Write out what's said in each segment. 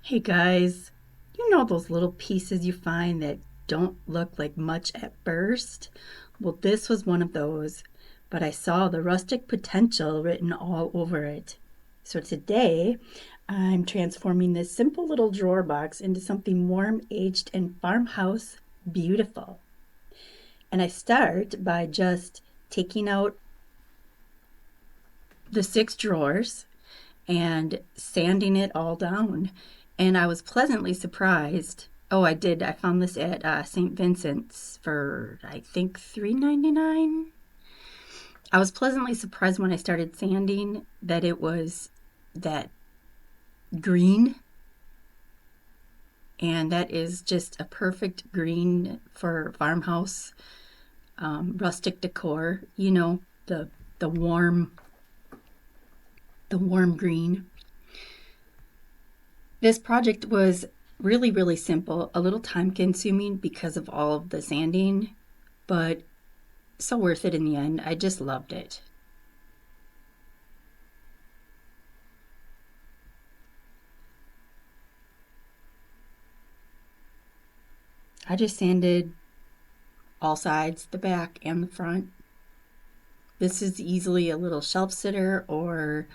Hey guys, you know those little pieces you find that don't look like much at first? Well, this was one of those, but I saw the rustic potential written all over it. So today, I'm transforming this simple little drawer box into something warm, aged, and farmhouse beautiful. And I start by just taking out the 6 drawers and sanding it all down. And I was pleasantly surprised. Oh, I did. I found this at St. Vincent's for I think $3.99. I was pleasantly surprised when I started sanding that it was that green, and that is just a perfect green for farmhouse, rustic decor. The the warm the warm green. This project was really, really simple, a little time consuming because of all of the sanding, but so worth it in the end. I just loved it. I just sanded all sides, the back and the front. This is easily a little shelf sitter or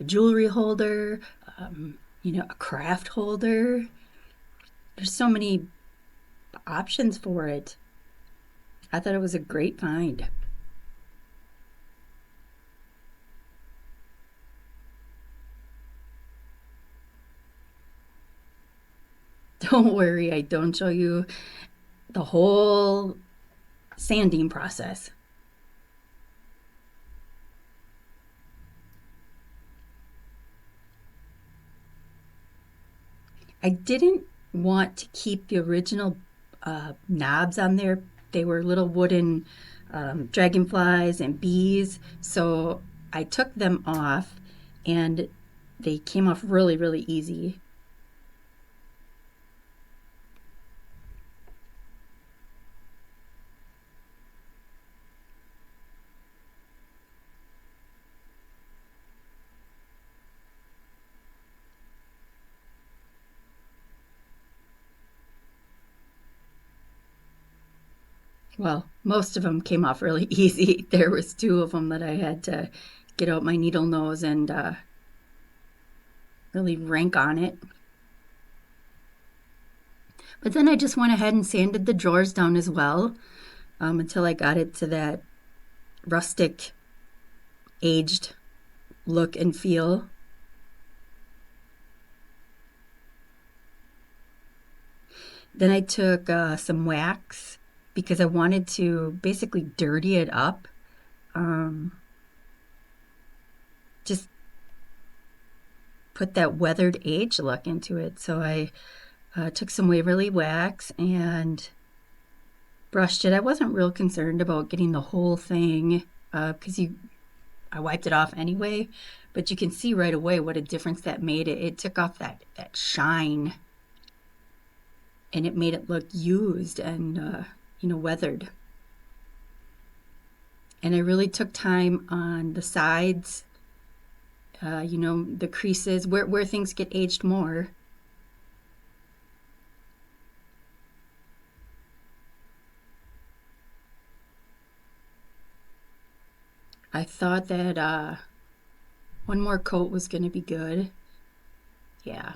a jewelry holder, a craft holder. There's so many options for it. I thought it was a great find. Don't worry, I don't show you the whole sanding process. I didn't want to keep the original knobs on there. They were little wooden dragonflies and bees. So I took them off and they came off really, really easy. Well, most of them came off really easy. There was 2 of them that I had to get out my needle nose and really rank on it. But then I just went ahead and sanded the drawers down as well, until I got it to that rustic, aged look and feel. Then I took some wax because I wanted to basically dirty it up. Um, just put that weathered age look into it. So I took some Waverly wax and brushed it. I wasn't real concerned about getting the whole thing because I wiped it off anyway. But you can see right away what a difference that made. It took off that shine, and it made it look used and weathered. And I really took time on the sides, the creases where things get aged more. I thought that one more coat was going to be good. Yeah.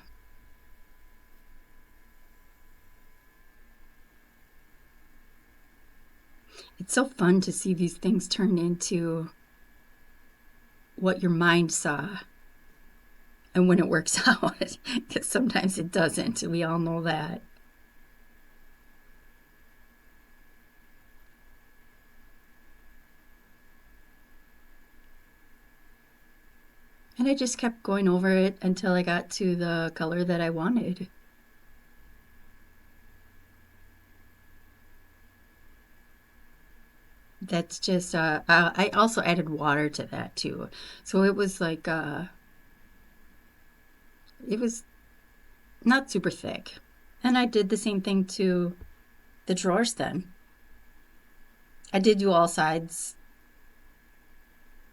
It's so fun to see these things turn into what your mind saw and when it works out, because sometimes it doesn't. We all know that. And I just kept going over it until I got to the color that I wanted. That's just, I also added water to that too. So it was like, it was not super thick. And I did the same thing to the drawers then. I did do all sides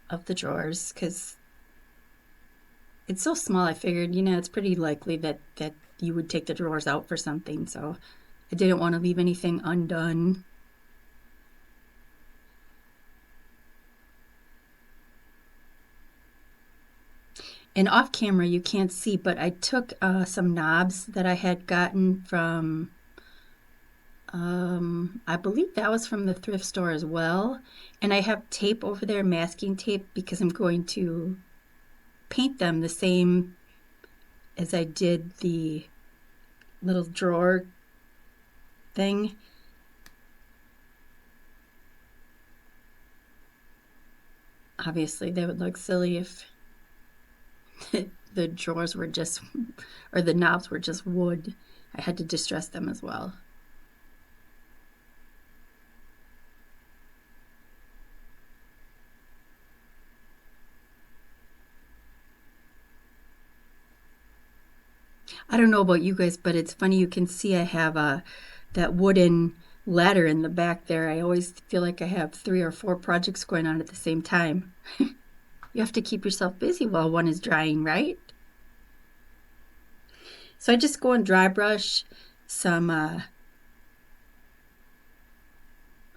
of the drawers because It's so small, I figured, it's pretty likely that you would take the drawers out for something, so I didn't want to leave anything undone. And off camera, you can't see, but I took some knobs that I had gotten from, I believe that was from the thrift store as well. And I have tape over there, masking tape, because I'm going to paint them the same as I did the little drawer thing. Obviously, they would look silly if the drawers were just, or the knobs were just wood. I had to distress them as well. I don't know about you guys, but it's funny. You can see I have that wooden ladder in the back there. I always feel like I have 3 or 4 projects going on at the same time. You have to keep yourself busy while one is drying, right? So I just go and dry brush some, let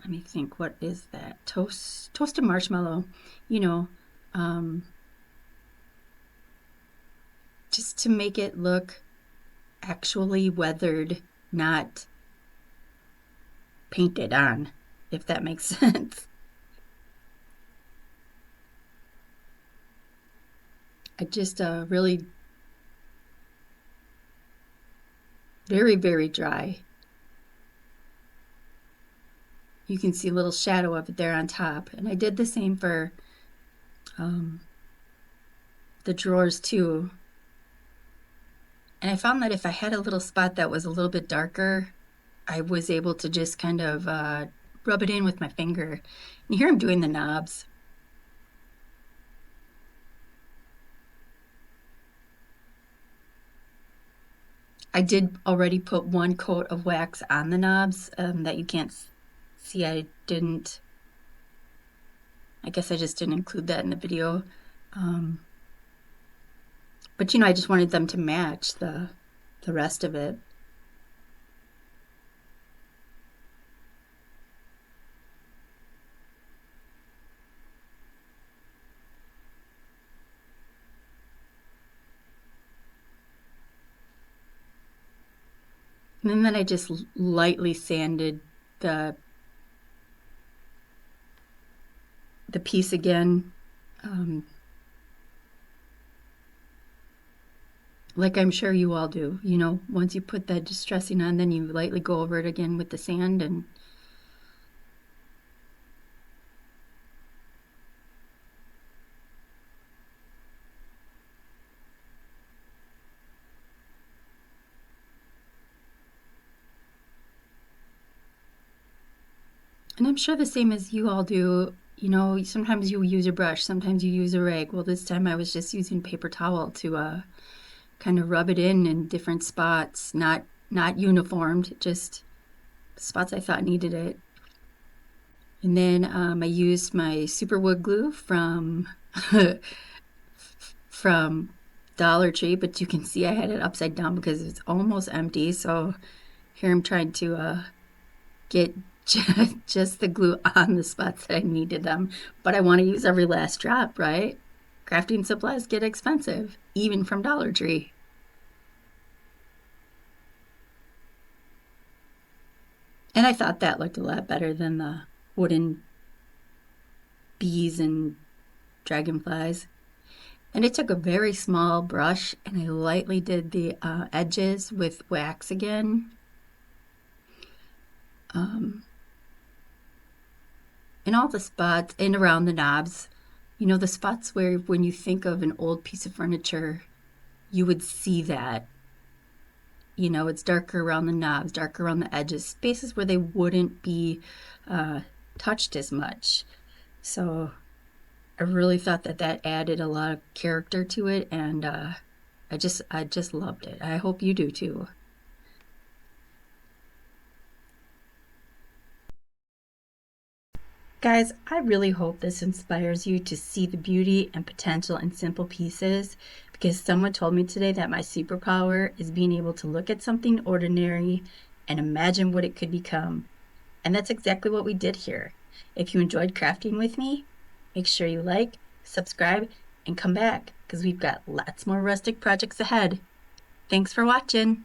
me think, what is that? Toasted marshmallow, you know, um, just to make it look actually weathered, not painted on, if that makes sense. I just really very, very dry. You can see a little shadow of it there on top. And I did the same for um, the drawers too. And I found that if I had a little spot that was a little bit darker, I was able to just kind of rub it in with my finger. And here I'm doing the knobs. I did already put 1 coat of wax on the knobs that you can't see. I guess I just didn't include that in the video. But I just wanted them to match the rest of it. And then I just lightly sanded the piece again, like I'm sure you all do. Once you put that distressing on, then you lightly go over it again with the sand. And I'm sure the same as you all do. Sometimes you use a brush, sometimes you use a rag. Well, this time I was just using paper towel to kind of rub it in different spots, not uniformed, just spots I thought needed it. And then I used my super wood glue from from Dollar Tree, but you can see I had it upside down because it's almost empty. So here I'm trying to get just the glue on the spots that I needed them, but I want to use every last drop, right? Crafting supplies get expensive, even from Dollar Tree. And I thought that looked a lot better than the wooden bees and dragonflies. And I took a very small brush and I lightly did the edges with wax again. And all the spots and around the knobs, the spots where when you think of an old piece of furniture, you would see that. It's darker around the knobs, darker around the edges, spaces where they wouldn't be touched as much. So I really thought that added a lot of character to it, and I just loved it. I hope you do too. Guys, I really hope this inspires you to see the beauty and potential in simple pieces because someone told me today that my superpower is being able to look at something ordinary and imagine what it could become. And that's exactly what we did here. If you enjoyed crafting with me, make sure you like, subscribe, and come back because we've got lots more rustic projects ahead. Thanks for watching.